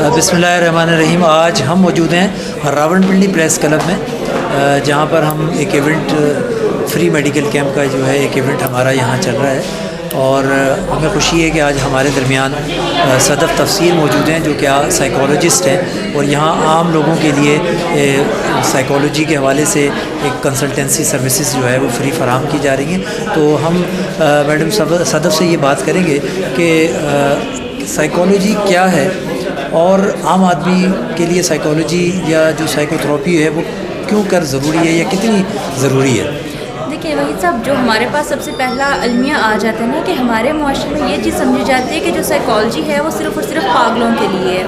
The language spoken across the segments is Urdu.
بسم اللہ الرحمن الرحیم. آج ہم موجود ہیں راولپنڈی پریس کلب میں، جہاں پر ہم ایک ایونٹ فری میڈیکل کیمپ کا جو ہے ایک ایونٹ ہمارا یہاں چل رہا ہے، اور ہمیں خوشی ہے کہ آج ہمارے درمیان صدف تفسیر موجود ہیں جو کہ سائیکالوجسٹ ہیں، اور یہاں عام لوگوں کے لیے سائیکالوجی کے حوالے سے ایک کنسلٹنسی سروسز جو ہے وہ فری فراہم کی جا رہی ہیں. تو ہم میڈم صدف سے یہ بات کریں گے کہ سائیکالوجی کیا ہے، اور عام آدمی کے لیے سائیکالوجی یا جو سائیکو تھراپی ہے وہ کیوں کر ضروری ہے یا کتنی ضروری ہے. دیکھیے وہی صاحب، جو ہمارے پاس سب سے پہلا المیہ آ جاتا ہے نا کہ ہمارے معاشرے میں یہ چیز سمجھی جاتی ہے کہ جو سائیکالوجی ہے وہ صرف اور صرف پاگلوں کے لیے ہے.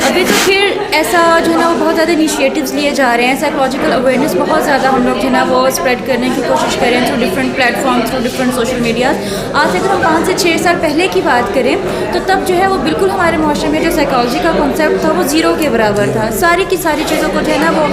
ابھی تو پھر ایسا جو ہے نا وہ بہت زیادہ انیشیٹیوز لیے جا رہے ہیں، سائیکالوجیکل اویئرنیس بہت زیادہ ہم لوگ جو ہے نا وہ اسپریڈ کرنے کی کوشش کریں through different plate form, through different social medias. آج اگر ہم 5 سے 6 سال پہلے کی بات کریں تو تب جو ہے وہ بالکل ہمارے معاشرے میں جو سائیکالوجی کا کانسیپٹ تھا وہ زیرو کے برابر تھا. ساری کی ساری چیزوں کو جو ہے نا وہ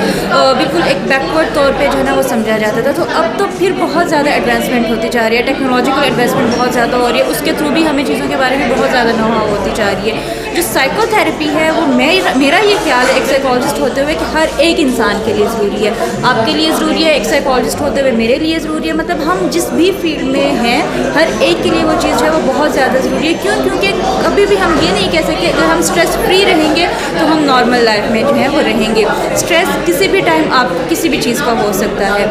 بالکل ایک بیکورڈ طور پہ جو ہے نا وہ سمجھا جاتا تھا. تو اب تو پھر بہت زیادہ ایڈوانسمنٹ ہوتی جا رہی ہے، ٹیکنالوجیکل ایڈوانسمنٹ بہت زیادہ ہو رہی ہے، اس کے تھرو بھی ہمیں چیزوں کے بارے میں بہت زیادہ نو ہاؤ ہوتی جا رہی ہے. جو سائیکو تھراپی ہے وہ میرا یہ خیال ہے ایک سائیکالوجسٹ ہوتے ہوئے کہ ہر ایک انسان کے لیے ضروری ہے. آپ کے لیے ضروری ہے، ایک سائیکالوجسٹ ہوتے ہوئے میرے لیے ضروری ہے. مطلب ہم جس بھی فیلڈ میں ہیں ہر ایک کے لیے وہ چیز جو ہے وہ بہت زیادہ ضروری ہے. کیونکہ کبھی بھی ہم یہ نہیں کہہ سکتے اگر ہم اسٹریس فری رہیں گے تو ہم نارمل لائف میں جو ہے وہ رہیں گے. اسٹریس کسی بھی ٹائم آپ کسی بھی چیز کا ہو سکتا ہے.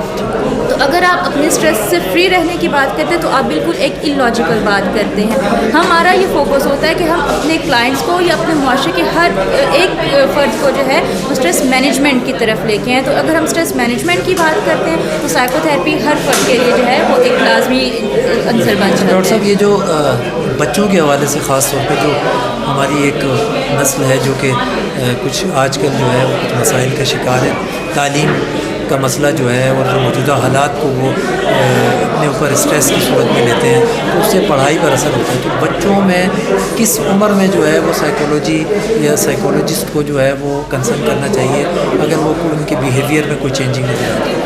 تو اگر آپ اپنے اسٹریس سے فری رہنے کی بات کرتے ہیں تو آپ بالکل ایک اللاجیکل بات کرتے ہیں. ہمارا یہ فوکس ہوتا ہے کہ ہم اپنے کلائنٹس کو یا اپنے معاشرے کے ہر ایک فرد کو جو ہے وہ اسٹریس مینجمنٹ کی طرف لے کے ہیں. تو اگر ہم اسٹریس مینجمنٹ کی بات کرتے ہیں تو سائیکو تھراپی ہر فرد کے لیے جو ہے وہ ایک لازمی عنصر بن جاتا ہے. ڈاکٹر صاحب، یہ جو بچوں کے حوالے سے خاص طور پہ جو ہماری ایک نسل ہے جو کہ کچھ آج کل جو ہے وہ کچھ مسائل کا شکار ہے، تعلیم کا مسئلہ جو ہے اور جو موجودہ حالات کو وہ اپنے اوپر اسٹریس کی صورت میں لیتے ہیں تو اس سے پڑھائی پر اثر ہوتا ہے. تو بچوں میں کس عمر میں جو ہے وہ سائیکالوجی یا سائیکالوجسٹ کو جو ہے وہ کنسلٹ کرنا چاہیے اگر وہ ان کے بیہیویئر میں کوئی چینجنگ نظر آتی ہے؟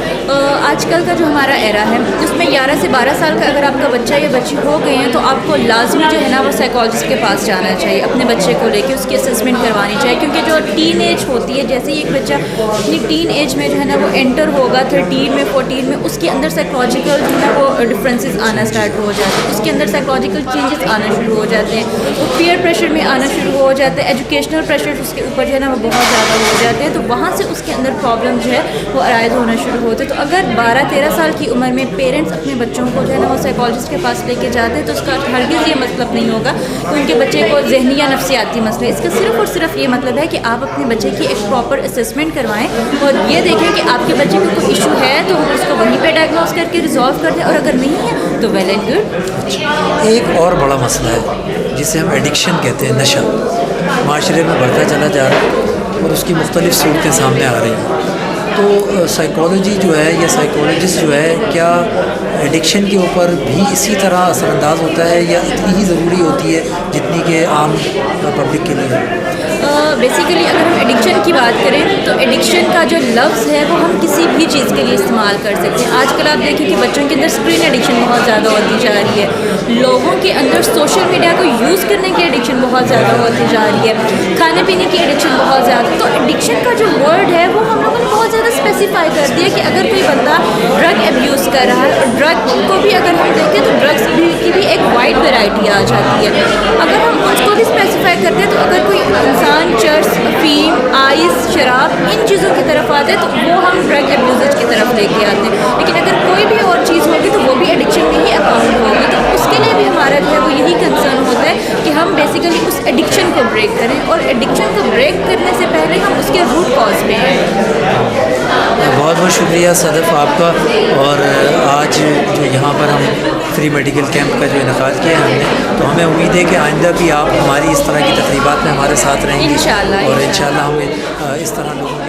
آج کل کا جو ہمارا ایرا ہے اس میں 11 سے 12 سال کا اگر آپ کا بچہ یا بچی ہو گئے ہیں تو آپ کو لازمی جو ہے نا وہ سائیکالوجسٹ کے پاس جانا چاہیے، اپنے بچے کو لے کے اس کی اسسمنٹ کروانی چاہیے. کیونکہ جو ٹین ایج ہوتی ہے، جیسے ہی ایک بچہ اپنی ٹین ایج میں جو ہے نا وہ انٹر ہوگا 13 میں 14 میں، اس کے اندر سائیکالوجیکل جو ہے وہ ڈفرینسز آنا اسٹارٹ ہو جاتے ہیں، اس کے اندر سائیکالوجیکل چینجز آنا شروع ہو جاتے ہیں، وہ پیئر پریشر میں آنا شروع ہو جاتے ہیں، ایجوکیشنل پریشر اس کے اوپر جو ہے نا وہ بہت زیادہ ہو جاتے ہیں. تو وہاں سے اس کے اندر پرابلم جو ہے وہ ارائز ہونا شروع ہوتے ہیں. تو اگر 12-13 سال کی عمر میں پیرنٹس اپنے بچوں کو جو ہے نا وہ سائیکالوجسٹ کے پاس لے کے جاتے ہیں تو اس کا ہرگز یہ مطلب نہیں ہوگا کہ ان کے بچے کو ذہنی یا نفسیاتی مسئلہ ہے. اس کا صرف اور صرف یہ مطلب ہے کہ آپ اپنے بچے کی ایک پراپر اسسمنٹ کروائیں اور یہ دیکھیں کہ آپ کے بچے کو کوئی ایشو ہے تو ہم اس کو وہیں پہ ڈائگنوز کر کے ریزالو کر دیں، اور اگر نہیں ہے تو ویل اینڈ گڈ. ایک اور بڑا مسئلہ ہے جسے ہم ایڈکشن کہتے ہیں، نشہ معاشرے میں بڑھتا چلا جا رہا ہے اور اس کی مختلف صورتیں سامنے آ رہی ہیں. تو سائیکالوجی جو ہے یا سائیکالوجسٹ جو ہے کیا ایڈکشن کے اوپر بھی اسی طرح اثر انداز ہوتا ہے یا اتنی ہی ضروری ہوتی ہے جتنی کہ عام پبلک کے لیے؟ بیسیکلی اگر ہم ایڈکشن کی بات کریں تو ایڈکشن کا جو لفظ ہے وہ ہم کسی بھی چیز کے لیے استعمال کر سکتے ہیں. آج کل آپ دیکھیں کہ بچوں کے اندر اسکرین ایڈکشن بہت زیادہ ہوتی جا رہی ہے، لوگوں کے اندر سوشل میڈیا کو یوز کرنے کی ایڈکشن بہت زیادہ ہوتی جا رہی ہے، کھانے پینے کی ایڈکشن بہت زیادہ. تو ایڈکشن کا جو ورڈ ہے وہ ہم لوگوں نے بہت زیادہ اسپیسیفائی کر دیا کہ اگر کوئی بندہ ڈرگ ابیوز کر رہا ہے، اور ڈرگ کو بھی اگر ہم دیکھیں تو ڈرگس کی بھی ایک وائڈ ویرائٹی آ جاتی ہے. اگر ہم اس کو بھی اسپیسیفائی کرتے ہیں تو اگر کوئی انسان چرس، افیم، آئس، شراب ان چیزوں کی طرف آتے ہیں تو وہ ہم ڈرگ ابیوزر کی طرف لے کے آتے ہیں. لیکن اگر کوئی بھی اور چیز ہوگی تو وہ بھی ایڈکشن میں ہی اکاؤنٹ ہوگی. تو اس کے لیے بھی ہمارا جو ہے وہ یہی کنسرن ہوتا ہے کہ ہم بیسیکلی اس ایڈکشن کو بریک کریں، اور ایڈکشن کو بریک کرنے سے پہلے ہم اس کے روٹ کاز میں ہیں. بہت بہت شکریہ صدف آپ کا. اور آج جو یہاں پر ہم فری میڈیکل کیمپ کا جو انعقاد کیا ہے ہم نے، تو ہمیں امید ہے کہ آئندہ بھی آپ ہماری اس طرح کی تقریبات میں ہمارے ساتھ رہیں گے انشاءاللہ. اور انشاءاللہ ہمیں اس طرح لوگوں